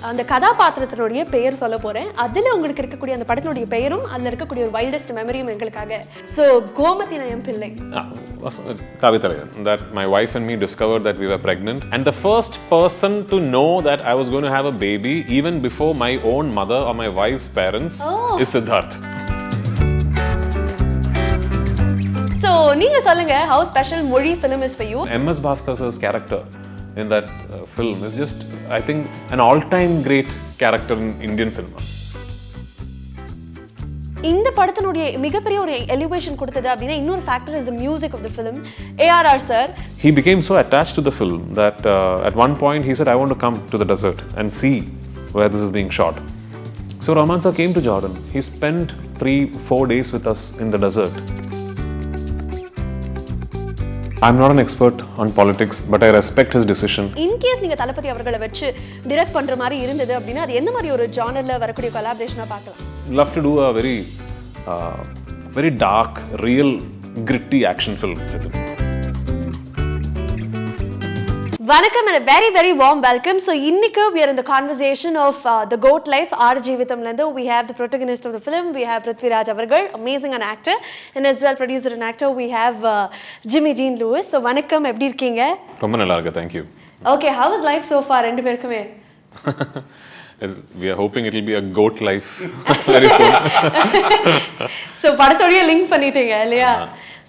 அந்த கதாபாத்திரத்தினுடைய பெயர் சொல்ல போறேன். அதுல உங்களுக்கு இருக்கக்கூடிய அந்த படத்தினுடைய பெயரும் அதுல இருக்கக்கூடிய ஒரு வைல்டஸ்ட் மெமரியும் எங்களுக்காக. So கோமதி நயம் பிள்ளை. Kavitharayan, that my wife and me discovered that we were pregnant, and the first person to know that I was going to have a baby even before my own mother or my wife's parents is Siddharth. So நீங்க சொல்லுங்க, how special மொழி film is for you? MS Bhaskar's character in that film is just, I think, an all-time great character in Indian cinema. இந்த படத்தினுடைய மிகப்பெரிய ஒரு elevation கொடுத்தது அப்படின்னா இன்னொரு factor is the music of the film. ARR sir, he became so attached to the film that at one point he said, I want to come to the desert and see where this is being shot. So Rahman sir came to Jordan. He spent 3-4 days with us in the desert. I'm not an expert on politics, but I respect his decision. In case நீங்க தலபதி அவர்களை வச்சு direct பண்ற மாதிரி இருந்தது அப்படினா அது என்ன மாதிரி ஒரு ஜானர்ல வரக்கூடிய கொலாபரேஷனா பார்க்கலாம்? Love to do a very dark, real, gritty action film. Vanakkam and a very very warm welcome. So இன்னைக்கு we are in the conversation of the goat life. Aadujeevitham lendo we have the protagonist of the film. We have Prithviraj avargal, amazing an actor, and as well producer and actor we have Jimmy Dean Lewis. So vanakkam, எப்படி இருக்கீங்க? ரொம்ப நல்லா இருக்கு, thank you. Okay, how is life so far ரெண்டு பேருக்குமே? We are hoping it will be a goat life very soon. So படத்தோடய link பண்ணிட்டீங்க இல்லையா?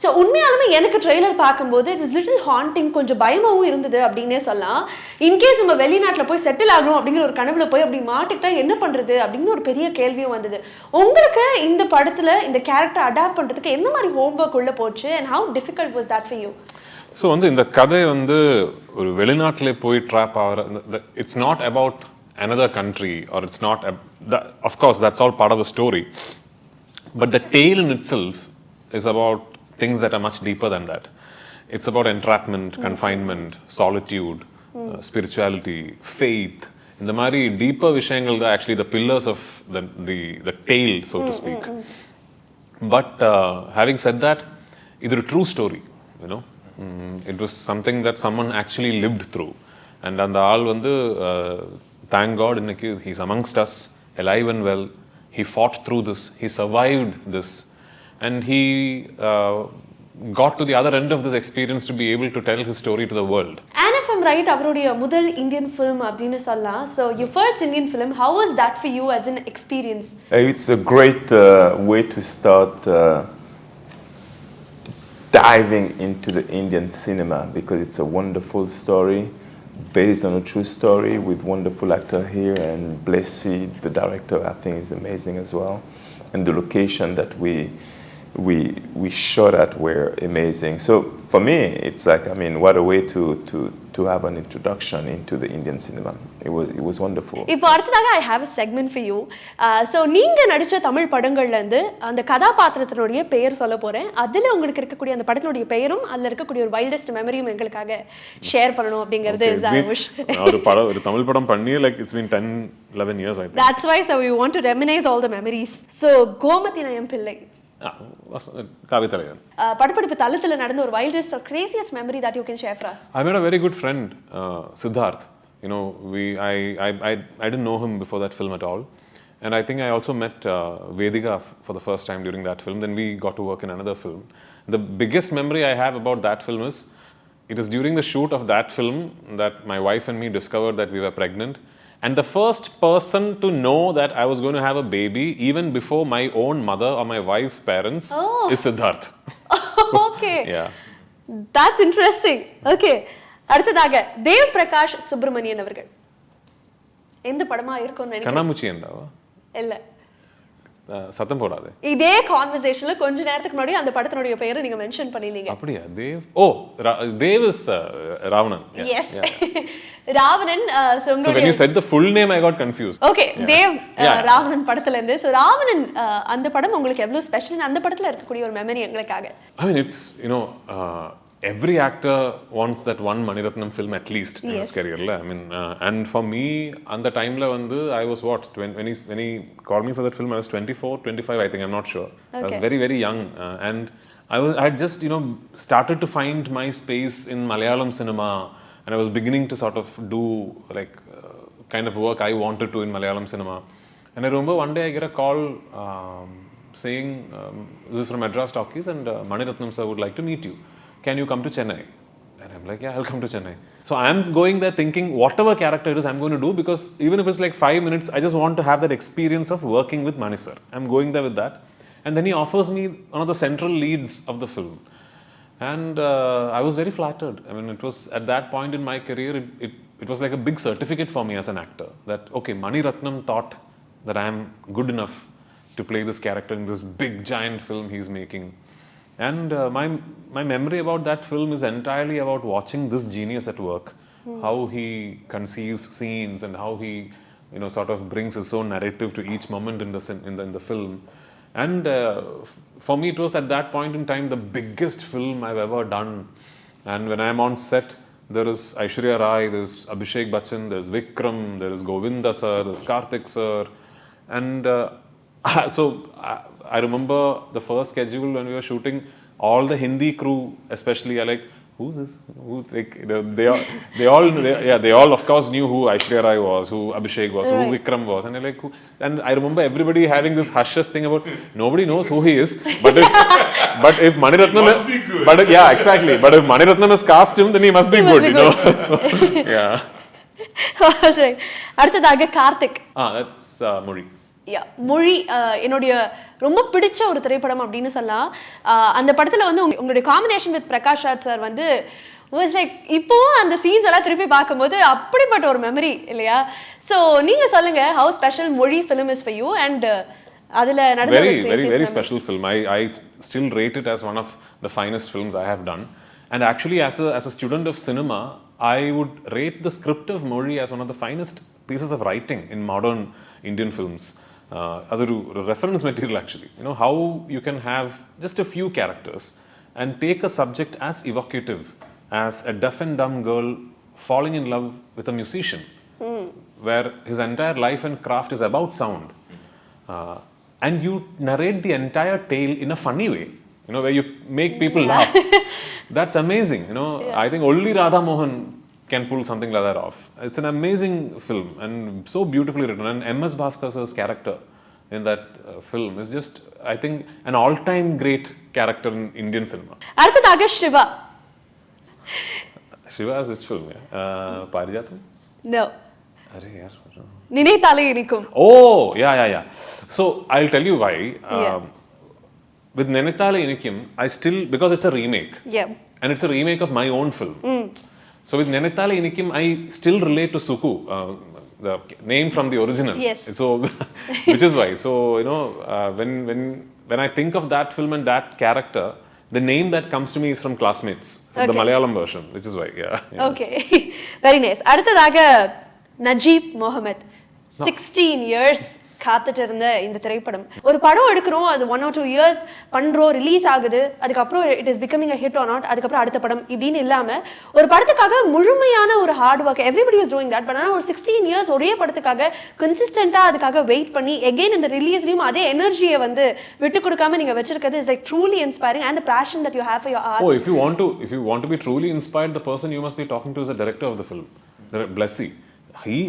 ஸோ உண்மையாலுமே எனக்கு ட்ரெய்லர் பார்க்கும்போது இட் வாஸ் லிட்டில் ஹாண்டிங், கொஞ்சம் பயமாகவும் இருந்தது அப்படின்னே சொல்லலாம். இன்கேஸ் நம்ம வெளிநாட்டில் போய் செட்டில் ஆகணும் அப்படிங்கிற ஒரு கனவுல போய் அப்படி மாட்டிக்கிட்டா என்ன பண்ணுறது அப்படின்னு ஒரு பெரிய கேள்வியும் வந்தது. உங்களுக்கு இந்த படத்தில் இந்த கேரக்டர் அடாப்ட் பண்ணுறதுக்கு என்ன மாதிரி ஹோம்ஒர்க் உள்ள போச்சு and how difficult was that for you? So இந்த கதை ஒரு வெளிநாட்டில் போய் ட்ராப் ஆகிற, it's not about another country or it's not of course that's all part of the story, but the tale in itself is about things that are much deeper than that. It's about entrapment, confinement, solitude, spirituality, faith. In the mari deeper vishayangal are actually the pillars of the tale, so to speak. But having said that, it's a true story, you know. It was something that someone actually lived through, and the aal thank God he's amongst us, alive and well. He fought through this, he survived this, and he got to the other end of this experience to be able to tell his story to the world. And if I'm right, அவருடைய முதல் Indian film அப்படினு சொல்லலாம். So your first Indian film, how was that for you as an experience? It's a great way to start diving into the Indian cinema because it's a wonderful story based on a true story with wonderful actor here, and Blessy, the director, I think is amazing as well, and the location that we shot at were amazing. So for me, it's like, I mean, what a way to have an introduction into the Indian cinema. It was wonderful. இப்போ அடுத்ததாக I have a segment for you. So நீங்க நடிச்ச தமிழ் படங்கள்ல இருந்து அந்த கதாபாத்திரத்தினுடைய பெயர் சொல்ல போறேன். அதுல உங்களுக்கு இருக்கக்கூடிய அந்த படத்தினுடைய பெயரும் அதுல இருக்கக்கூடிய ஒரு வைல்டஸ்ட் மெமரியும் எங்களுக்காக ஷேர் பண்ணனும் அப்படிங்கிறது is I wish. ஒரு தமிழ் படம் பண்ணி like it's been 10-11 years I think. That's why we want to reminisce all the memories. So Gomathi நயம் பிள்ளை, Kavitharayan. படப்பிடிப்பு தளத்துல நடந்த ஒரு wildest or craziest memory that you can share for us? I met a very good friend, Siddharth. You know, I didn't know him before that film at all, and I think I also met Vedika for the first time during that film. Then we got to work in another film. The biggest memory I have about that film is, it was during the shoot of that film that my wife and me discovered that we were pregnant. And the first person to know that I was going to have a baby, even before my own mother or my wife's parents, is Siddharth. Okay. Yeah. That's interesting. Okay. அடுத்ததாக தேவ் பிரகாஷ் சுப்ரமணியன் அவர்கள் எந்த படமா இருக்கும்னு நினைக்கிறேன்? கண்ணாமூச்சி என்றாவா? இல்ல, சத்தம் போடாதே. இதே கான்வர்சேஷன்ல கொஞ்ச நேரத்துக்கு முன்னாடி அந்த படத்தினுடைய பெயரை நீங்க மென்ஷன் பண்ணிருந்தீங்க. அப்படியே Dev? Oh, Dev is Ravanan. Yes. Ravanan. So when you said the full name I got confused. Okay, Dev Raavanan படத்துல இருந்து. So ராவணன் அந்த படம் உங்களுக்கு எவ்வளவு ஸ்பெஷல்? அந்த படத்துல இருக்கக்கூடிய ஒரு மெமரி எங்களுக்காக. I mean, it's, you know, every actor wants that one Maniratnam film at least in his career. I mean, and for me, at the time I was what? When he called me for that film, I was 24, 25, I think, I'm not sure. Okay. I was very, very young. And I had just, you know, started to find my space in Malayalam cinema. And I was beginning to sort of do like kind of work I wanted to in Malayalam cinema. And I remember one day I get a call saying, this is from Madras Talkies, and Mani Ratnam sir would like to meet you. Can you come to Chennai? And I'm like, yeah, I'll come to Chennai. So I'm going there thinking whatever character it is I'm going to do, because even if it's like 5 minutes, I just want to have that experience of working with Mani sir. I'm going there with that. And then he offers me one of the central leads of the film. And I was very flattered. I mean, it was at that point in my career, it was like a big certificate for me as an actor. That, okay, Mani Ratnam thought that I am good enough to play this character in this big giant film he's making. And my memory about that film is entirely about watching this genius at work. How he conceives scenes and how he, sort of brings his own narrative to each moment in the film. And for me, it was at that point in time the biggest film I've ever done. And when I'm on set, there is Aishwarya Rai, there's Abhishek Bachchan, there's Vikram, there is Govinda sir, there's Karthik sir. And so I remember the first schedule when we were shooting, all the Hindi crew especially are like, who's this? They all of course knew who Aishwarya Rai was, who Abhishek was, who Vikram was, and they're like, who? And I remember everybody having this hush thing about nobody knows who he is, but if Mani Ratnam must be good. yeah, exactly. But if Mani Ratnam has cast him, then he must be good, you know. So, yeah. All right. அடுத்ததாக Karthik. That's Mori. மொழி என்னுடைய ரொம்ப பிடிச்ச ஒரு திரைப்படம் அப்படின்னு சொல்லலாம். அந்த படத்துல வந்து உங்களுடைய combination with Prakash Raj sir வந்து வாஸ் லைக், இப்போவும் அந்த சீன்ஸ் எல்லாம் திருப்பி பார்க்கும்போது அப்படிப்பட்ட ஒரு மெமரி இல்லையா? ஸோ நீங்க சொல்லுங்க, ஹவு ஸ்பெஷல் மொழி film is for you, and அதுல நடந்த very special film. I still rate it as one of the finest films I have done. And actually, as a student of cinema, I would rate the script of Mori as one of the finest pieces of writing in modern Indian films. Adu reference material actually. How you can have just a few characters and take a subject as evocative as a deaf and dumb girl falling in love with a musician, where his entire life and craft is about sound. And you narrate the entire tale in a funny way, where you make people laugh. That's amazing. I think only Radha Mohan can pull something like that off. It's an amazing film and so beautifully written. And M.S. Bhaskar's character in that film is just, I think, an all-time great character in Indian cinema. அடுத்ததாக Shiva. Shiva is which film? Parijatham? No. Arey yaar. நினைத்தாலே இனிக்கும். Oh, yeah. So I'll tell you why. With Nenithale Inikim, I still, because it's a remake. Yeah. And it's a remake of my own film. So with Nenithale Inikim, I still relate to Suku, the name from the original. Yes. So, which is why. So, when I think of that film and that character, the name that comes to me is from Classmates, the Malayalam version, which is why, yeah. Okay. Very nice. அடுத்ததாக Najib Mohammed. 16 years காத்துட்டு இருந்த இந்த திரைப்படம். ஒரு படம் எடுக்கிறோம், அது 1 or 2 years பண்றோம், ரிலீஸ் ஆகுது, அதுக்கப்புறம் it is becoming a hit or not, அதுக்கப்புறம் அடுத்த படம் இப்படின்னு இல்லாம ஒரு படத்துக்காக முழுமையான ஒரு hard work, everybody is doing that. But ஆனால் ஒரு 16 years ஒரே படத்துக்காக கன்சிஸ்டண்டா அதுக்காக வெயிட் பண்ணி எகெயின் இந்த ரிலீஸ்லயும் அதே எனர்ஜியை வந்து விட்டு கொடுக்காம நீங்க வச்சிருக்கிறது is like truly inspiring, and the fashion that you have for your art. Oh, if you want to be truly inspired, the person you must be talking to is the director of the film, Blessy. We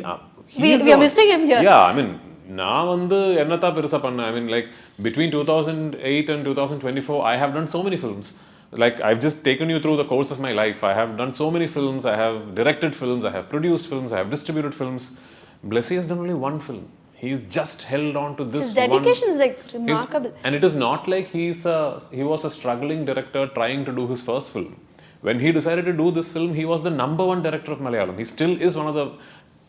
are missing him here. Yeah, I mean, நான் வந்து என்னத்தா பெருசா பண்ணேன். I mean, like between 2008 and 2024, I have done so many films. Like, I've just taken you through the course of my life. I have done so many films. I have directed films. I have produced films. I have distributed films. Blessy has done only one film. He's just held on to this. His dedication is like remarkable. And it is not like he was a struggling director trying to do his first film. When he decided to do this film, he was the #1 director of Malayalam. He still is one of the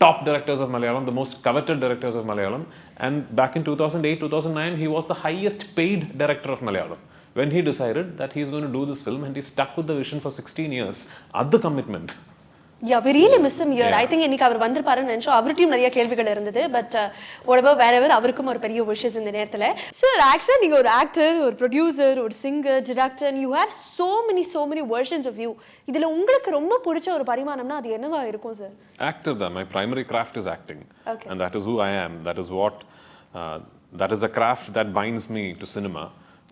top directors of Malayalam, the most coveted directors of Malayalam. And back in 2008, 2009, he was the highest paid director of Malayalam. When he decided that he's going to do this film, and he stuck with the vision for 16 years, other commitment. Yeah, we really miss him here. I think இன்னைக்கு அவர் வந்திருப்பாருன்னு நினைச்சோம். அவர்கிட்டயும் நிறைய கேள்விகள் இருந்தது. But whatever, wherever, அவருக்கும் ஒரு பெரிய wishes இந்த நேரத்துல. சார், ஆக்சுவலா நீங்க ஒரு ஆக்டர், ஒரு ப்ரொடியூசர், ஒரு singer, director, and you have so many versions of you. இதுல உங்களுக்கு ரொம்ப பிடிச்ச ஒரு பரிமாணம்னா அது என்னவா இருக்கும் sir? Actor, my primary craft is acting. And that is who I am. That is what that is a craft that binds me to cinema.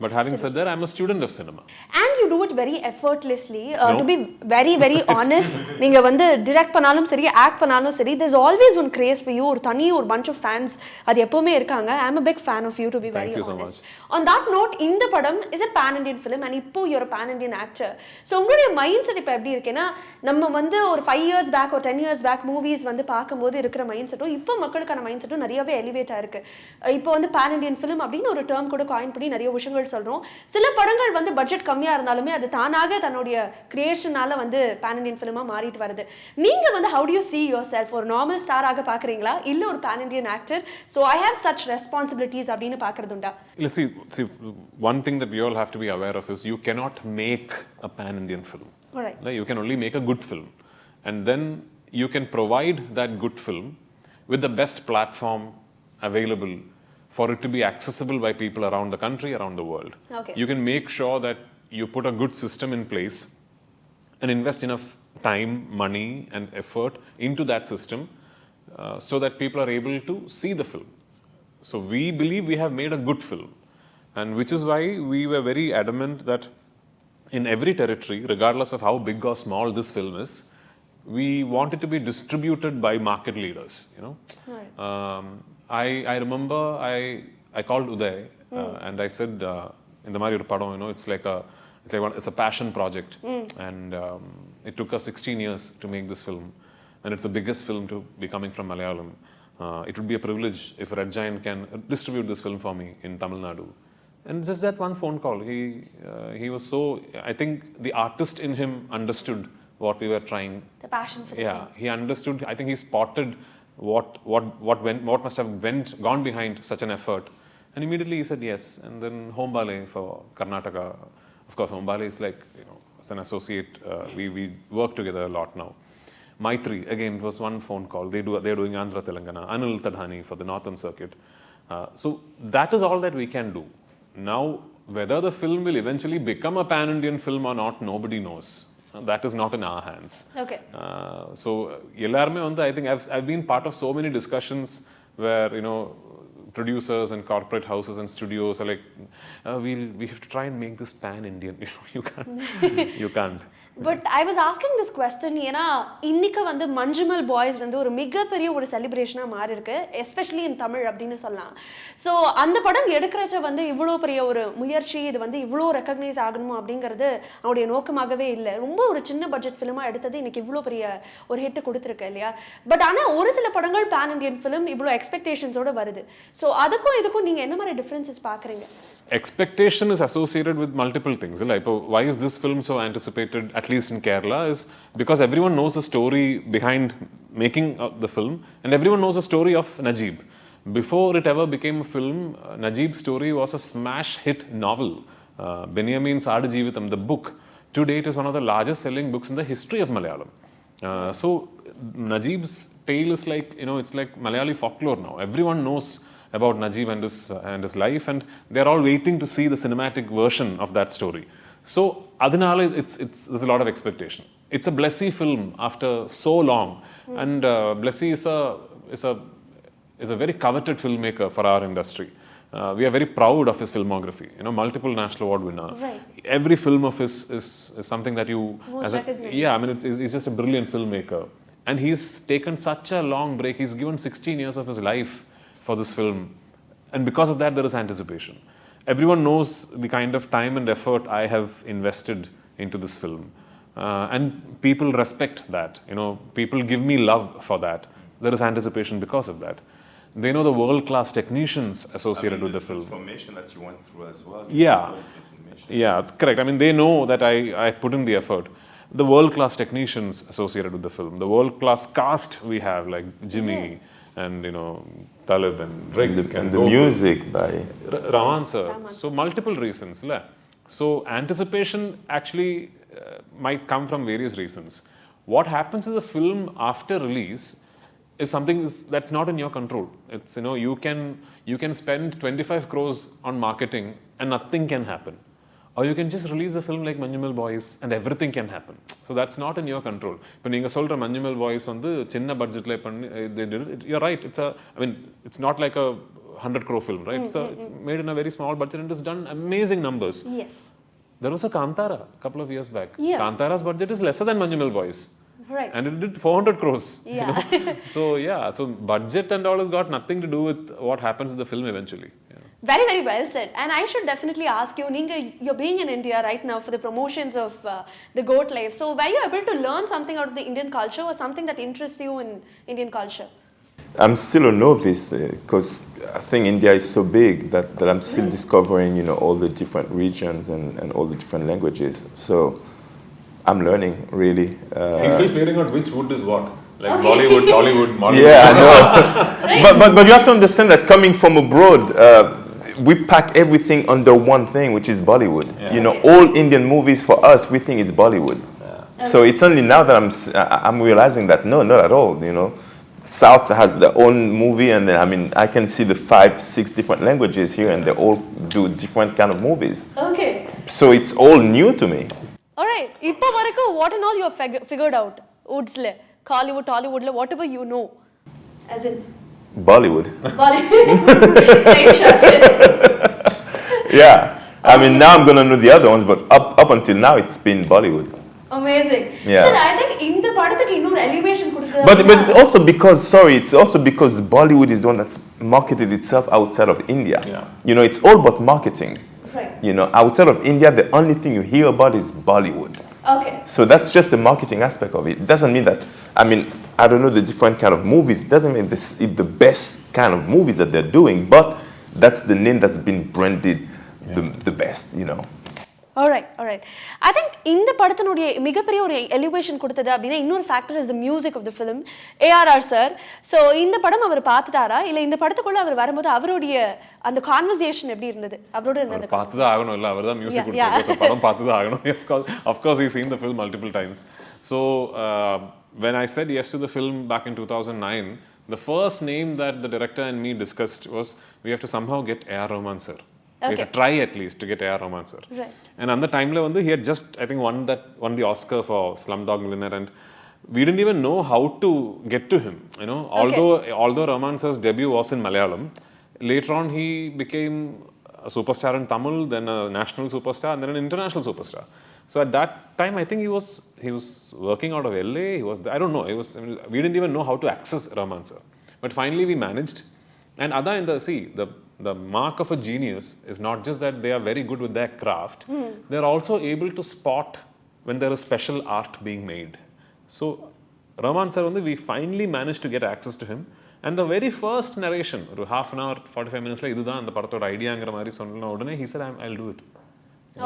But having said that, I'm a student of cinema. And you do it very effortlessly. To be very, very honest, நீங்க வந்து direct பண்ணாலும் சரி, act பண்ணாலும் சரி, there's always one craze for you. ஒரு bunch of fans அது எப்பவுமே இருக்காங்க. I'm a big fan of you, to be very Thank you honest. so much. On that note, இந்த படம் is a pan-Indian film and இப்போ you're a pan-Indian actor. So உங்களுடைய mind set இப்போ எப்படி இருக்குன்னா, நம்ம வந்து ஒரு 5 years back or 10 years back movies வந்து பார்க்கும்போது இருக்கிற மைண்ட் செட்டும் இப்போ மக்களுக்கான மைண்ட் செட்டும் நிறையவே எலிவேட் ஆயிருக்கு. இப்போ வந்து pan-Indian film அப்படின்னு ஒரு டேர்ம் கூட காயின் பண்ணி நிறைய விஷயங்கள் சொல்றோம். சில படங்கள் வந்து பட்ஜெட் கம்மியா இருந்தாலுமே அது தானாக தன்னுடைய கிரியேஷனால வந்து pan Indian ஃபிலிமா மாறிட்டு வருது. நீங்க வந்து how do you see yourself ஒரு நார்மல் ஸ்டாராக பாக்குறீங்களா இல்ல ஒரு pan Indian actor, so I have such responsibilities அப்படினு பாக்குறதுண்டா? See, one thing that we all have to be aware of is you cannot make a pan Indian film. Alright. You can only make a good film, and then you can provide that good film with the best platform available for it to be accessible by people around the country, around the world. Okay. You can make sure that you put a good system in place and invest enough time, money, and effort into that system so that people are able to see the film. So we believe we have made a good film, and which is why we were very adamant that in every territory, regardless of how big or small this film is, we want it to be distributed by market leaders, you know. Right. I remember I called Uday and I said in the Mari Padam, you know, it's a passion project, and it took us 16 years to make this film, and it's the biggest film to be coming from Malayalam. It would be a privilege if Red Giant can distribute this film for me in Tamil Nadu. And just that one phone call, he was so, I think the artist in him understood what we were trying. The passion for the film. He understood. I think he spotted what must have gone behind such an effort, and immediately he said yes. And then Hombale for Karnataka, of course Hombale is like, you know, as an associate, we work together a lot now. Maitri, again, it was one phone call. They're doing Andhra Telangana. Anil Tadhani for the Northern Circuit. So that is all that we can do. Now, whether the film will eventually become a pan-Indian film or not, nobody knows. That is not in our hands. Okay. So எல்லாருமே வந்து I think I've been part of so many discussions where, you know, producers and corporate houses and studios are like, we have to try and make this pan-Indian. You can't. But I was asking this question ஏன்னா இன்னைக்கு வந்து Manjummel boys வந்து ஒரு மிகப்பெரிய ஒரு செலிப்ரேஷனாக மாறி இருக்கு, especially in Tamil அப்படின்னு சொல்லலாம். ஸோ அந்த படம் எடுக்கிறச்ச வந்து இவ்வளோ பெரிய ஒரு முயற்சி, இது வந்து இவ்வளோ ரெக்கக்னைஸ் ஆகணும் அப்படிங்கிறது அவனுடைய நோக்கமாகவே இல்லை. ரொம்ப ஒரு சின்ன பட்ஜெட் ஃபிலிமாக எடுத்தது இன்னைக்கு இவ்வளோ பெரிய ஒரு ஹிட் கொடுத்துருக்கு இல்லையா? பட் ஆனால் ஒரு சில படங்கள் பேன் இண்டியன் ஃபிலிம் இவ்வளோ எக்ஸ்பெக்டேஷன்ஸோட வருது. ஸோ அதுக்கும் இதுக்கும் நீங்கள் என்ன மாதிரி டிஃப்ரென்சஸ் பார்க்குறீங்க? Expectation is associated with multiple things. Like, why is this film so anticipated, at least in Kerala, is because everyone knows the story behind making the film, and everyone knows the story of Najeeb. Before it ever became a film, Najeeb's story was a smash hit novel. Benjamin's Aadujeevitham, the book, to date is one of the largest selling books in the history of Malayalam. So Najeeb's tale is like, you know, it's like Malayali folklore now. Everyone knows about Najeeb and his life, and they're all waiting to see the cinematic version of that story. So adinala there's a lot of expectation. It's a Blessy film after so long, and Blessy is a very coveted filmmaker for our industry. We are very proud of his filmography. You know, multiple national award winner. Right. Every film of his is something that you most recognized. Yeah, I mean, he's just a brilliant filmmaker, and he's taken such a long break. He's given 16 years of his life for this film, and because of that there is anticipation. Everyone knows the kind of time and effort I have invested into this film, and people respect that. You know, people give me love for that. There is anticipation because of that. They know the world-class technicians associated with the film. Transformation that you went through as well. Yeah, correct. I mean, they know that I put in the effort. The world-class technicians associated with the film, the world-class cast we have, like Jimmy, and, you know, Talib and Rick and the music by Raman sir. So multiple reasons. So anticipation actually might come from various reasons. What happens to the film after release is something that's not in your control. It's, you know, you can spend 25 crores on marketing and nothing can happen. Or you can just release a film like Manjumal Boys and everything can happen. So that's not in your control. But நீங்க சொல்ற Manjumal Boys வந்து சின்ன பட்ஜெட்ல பண்ணி they did it. You're right. I mean, it's not like 100 crore film, right? So it's made in a very small budget and it's done amazing numbers. Yes. There was a Kantara a couple of years back. Yeah. Kantara's budget is lesser than Manjumal Boys. Right. And it did 400 crores. Yeah. So yeah, so budget and all has got nothing to do with what happens in the film eventually. Yeah. Very, very well said. And I should definitely ask you, you're being in India right now for the promotions of the goat life. So were you able to learn something out of the Indian culture or something that interests you in Indian culture? I'm still a novice because I think India is so big that I'm still discovering, all the different regions and all the different languages. So I'm learning, really. He's still figuring out which wood is what. Like Okay. Bollywood, Tollywood, Mollywood. Yeah, I know. but you have to understand that coming from abroad, we pack everything under one thing, which is Bollywood. Yeah. All Indian movies for us, we think it's Bollywood. Yeah. So it's only now that I'm realizing that no, not at all. South has their own movie, and then I can see the 5-6 different languages here, and they all do different kind of movies. Okay. So it's all new to me. All right. Ipo varaku, what and all you have figured out? Woodsle, Hollywood, Tollywood, whatever you know. As in Bollywood. Bollywood. Straight shot. Yeah. Now I'm gonna know the other ones, but up until now it's been Bollywood. Amazing. Yeah. So I think in the படத்துக்கு இன்னொரு elevation கொடுத்தது. But it's also because Bollywood is the one that's marketed itself outside of India. Yeah. It's all about marketing. Right. Outside of India, the only thing you hear about is Bollywood. Okay. So that's just the marketing aspect of it. It doesn't mean that, I don't know the different kind of movies. It doesn't mean it's the best kind of movies that they're doing, but that's the name that's been branded the best, Alright. I think இந்த படத்தினுடைய மிகப்பெரிய ஒரு elevation கொடுத்தது அப்படின்னா இன்னொரு factor is the music of the film ARR sir. So இந்த படம் அவர் பார்த்துட்டாரா இல்லை இந்த படத்துக்குள்ள அவர் வரும்போது அவருடைய அந்த கான்வர்சேஷன் எப்படி இருந்தது? அவரோட இருந்த பார்த்துதான் ஆகணும் இல்லை, அவர் தான் மியூசிக் கொடுத்தாரு. படம் பார்த்துதான் ஆகணும். Of course he's seen the film multiple times. So when I said yes to the film back in 2009, the first name that the director and me discussed was we have to somehow get A.R. Rahman sir. We have to try at least to get A.R. Rahman sir. Right. And on the time he had just, I think, won the Oscar for Slumdog Millionaire, and we didn't even know how to get to him. Although Rahman sir's debut was in Malayalam, later on he became a superstar in Tamil, then a national superstar, and then an international superstar. So at that time, I think he was working out of LA. I don't know. We didn't even know how to access Rahman sir. But finally we managed. And the mark of a genius is not just that they are very good with their craft, they're also able to spot when there is special art being made. So Rahman sir, we finally managed to get access to him, and the very first narration, or half an hour, 45 minutes, like, idudha and the parathoda idea angra mari sonna udane he said I'll do it.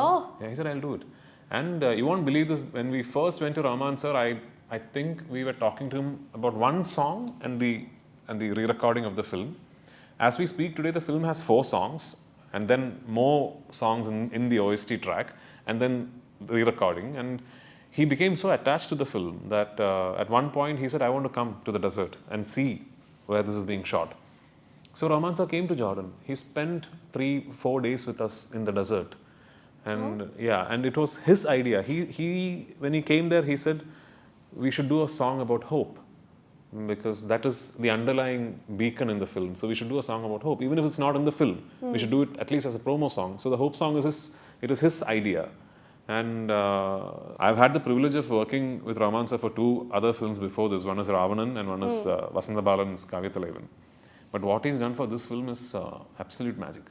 Oh. Yeah, he said I'll do it. And you won't believe this, when we first went to Rahman sir, I think we were talking to him about one song and the re-recording of the film. As we speak today, the film has 4 songs, and then more songs in the OST track, and then the re-recording. And he became so attached to the film that at one point he said, I want to come to the desert and see where this is being shot. So Rahman sir came to Jordan. He spent 3-4 days with us in the desert. And and it was his idea. He when he came there, he said, we should do a song about hope, because that is the underlying beacon in the film. So we should do a song about hope, even if it's not in the film. We should do it at least as a promo song. So the hope song is his idea. And I've had the privilege of working with Rahman sir for 2 other films before this. One is Ravanan and one is Vasantha Balan's Kavyathalavan. But what he's done for this film is absolute magic.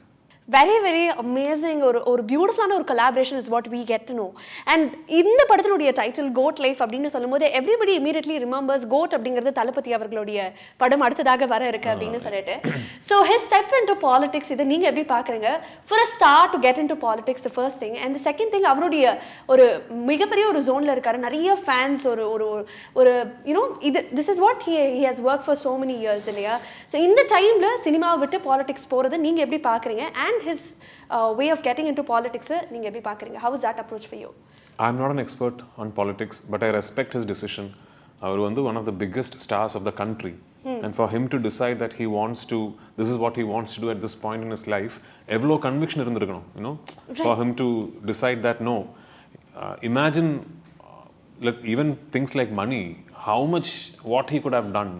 Very, very amazing ஒரு பியூட்டிஃபுல்லான ஒரு collaboration is what we get to know. And இந்த படத்தினுடைய title code life அப்படின்னு சொல்லும்போது everybody immediately remembers code அப்படிங்கிறது தளபதி அவர்களுடைய படம் அடுத்ததாக வர இருக்கு அப்படின்னு சொல்லிட்டு. So his step into politics, இதை நீங்க எப்படி பார்க்குறீங்க? For a star to get into politics, the first thing, and the second thing, அவருடைய ஒரு மிகப்பெரிய ஒரு ஜோன்ல இருக்காரு, நிறைய ஃபேன்ஸ், ஒரு this is what he has worked for so many years இல்லையா? So இந்த டைம்ல சினிமாவை விட்டு பாலிடிக்ஸ் போறது நீங்க எப்படி பார்க்குறீங்க? And his way of getting into politics, நீங்க எப்படி பார்க்குறீங்க? How is that approach for you? I'm not an expert on politics, but I respect his decision. Our one of the biggest stars of the country, and for him to decide that this is what he wants to do at this point in his life, எவ்வளோ conviction இருந்திருக்கணும், for him to decide that. No, imagine even things like money, what he could have done,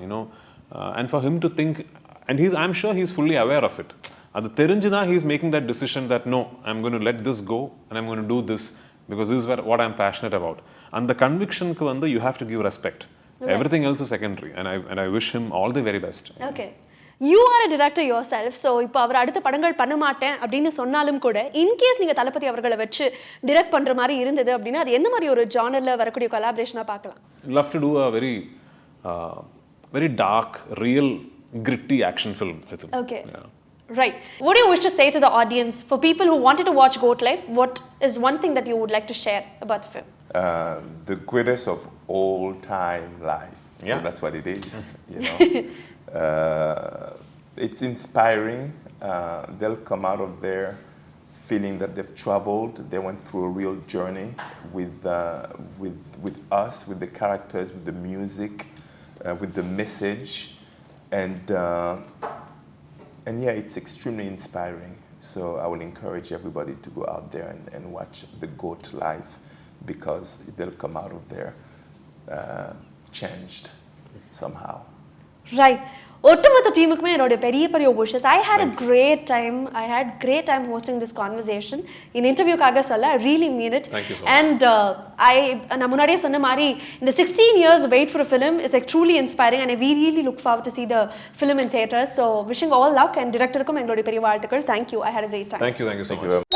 and for him to think And I'm sure he's fully aware of it. அது தெரிஞ்சுதான் he's making that decision that no, I'm going to let this go and I'm going to do this because this is what I'm passionate about. And the conviction ku vandu you have to give respect. Right. Everything else is secondary, and I wish him all the very best. Okay. You are a director yourself, so இப்போ அவர் அடுத்த படங்கள் பண்ண மாட்டேன் அப்படின்னு சொன்னாலும் கூட in case நீங்க தளபதி அவர்களை வச்சு டிரெக்ட் பண்ற மாதிரி இருந்தது அப்படின்னா அது என்ன மாதிரி ஒரு ஜானர்ல வரக்கூடிய கொலாபரேஷனா பார்க்கலாம்? Love to do a very dark, real, gritty action film with him. Okay. Yeah. Right. What do you wish to say to the audience for people who wanted to watch Goat Life? What is one thing that you would like to share about the film? The greatest of all time life. Yeah. So that's what it is. You know, it's inspiring. They'll come out of there feeling that they've traveled. They went through a real journey with us, with the characters, with the music, with the message, and yeah, it's extremely inspiring. So I will encourage everybody to go out there and watch The Goat Life because they'll come out of there changed somehow. Right. ஒட்டுமொத்த டீமுக்குமே என்னோட பெரிய பெரிய wishes. I had a great time hosting this conversation. In interviewக்காக சொல்ல I really mean it. Thank you so much. And நான் முன்னாடியே சொன்ன மாதிரி இந்த 16 years wait for a film is like truly inspiring and we really look forward to see the film in theaters. So wishing all luck and directorக்கும் எங்களோட பெரிய வாழ்த்துக்கள். Thank you. I had a great time. Thank you so much.